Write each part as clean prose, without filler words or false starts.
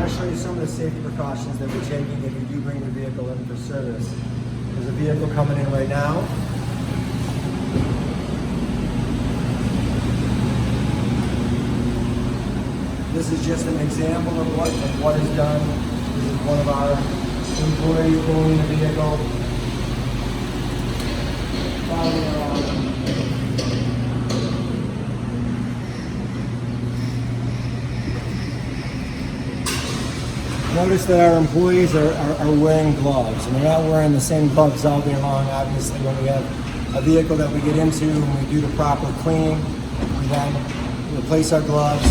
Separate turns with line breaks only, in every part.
want to show you some of the safety precautions that we're taking if you do bring your vehicle in for service. There's a vehicle coming in right now. This is just an example of what is done. This is one of our employees pulling the vehicle. Following around. Notice that our employees are wearing gloves, and they're not wearing the same gloves all day long. Obviously, when we have a vehicle that we get into and we do the proper cleaning, we then replace our gloves.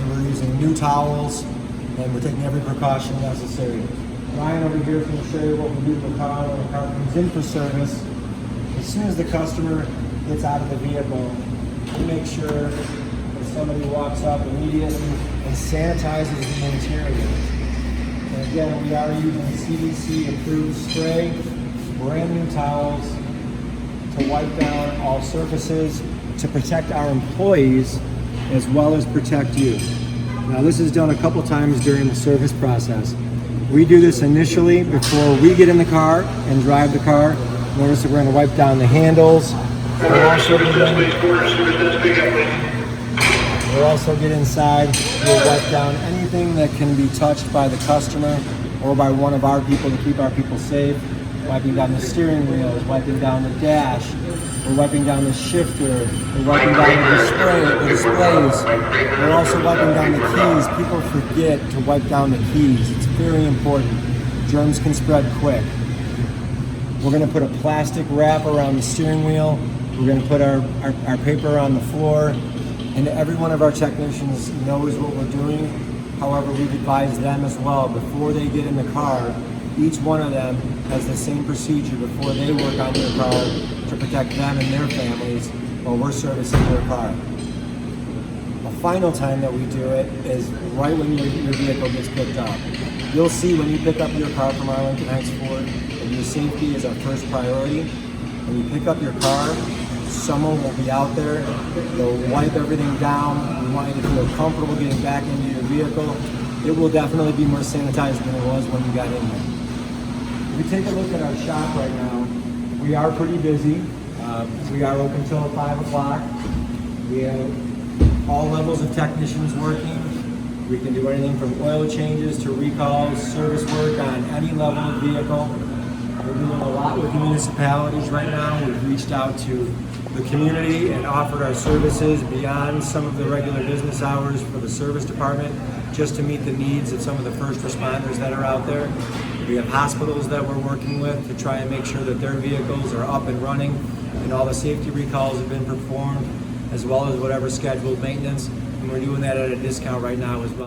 We're using new towels, and we're taking every precaution necessary. Ryan over here is going to show you what we do with the car when the car comes in for service. As soon as the customer gets out of the vehicle, we make sure that somebody walks up immediately and sanitizes the interior. And again, we are using CDC approved spray, brand new towels to wipe down all surfaces to protect our employees as well as protect you. Now this is done a couple times during the service process. We do this initially before we get in the car and drive the car. Notice that we're going to wipe down the handles. We'll also get inside. We'll wipe down anything that can be touched by the customer or by one of our people to keep our people safe. Wiping down the steering wheels, wiping down the dash, we're wiping down the shifter, we're wiping down the displays. We're also wiping down the keys. People forget to wipe down the keys. It's very important. Germs can spread quick. We're going to put a plastic wrap around the steering wheel. We're going to put our paper on the floor. And every one of our technicians knows what we're doing. However, we've advised them as well before they get in the car. Each one of them has the same procedure before they work on their car to protect them and their families while we're servicing their car. The final time that we do it is right when your vehicle gets picked up. You'll see when you pick up your car from Arlington Heights Ford that your safety is our first priority. When you pick up your car, someone will be out there. They'll wipe everything down. We want you to feel comfortable getting back into your vehicle. It will definitely be more sanitized than it was when you got in there. If you take a look at our shop right now, we are pretty busy. We are open till 5 o'clock. We have all levels of technicians working. We can do anything from oil changes to recalls, service work on any level of vehicle. We're doing a lot with municipalities right now. We've reached out to the community and offered our services beyond some of the regular business hours for the service department just to meet the needs of some of the first responders that are out there. We have hospitals that we're working with to try and make sure that their vehicles are up and running and all the safety recalls have been performed as well as whatever scheduled maintenance. And we're doing that at a discount right now as well.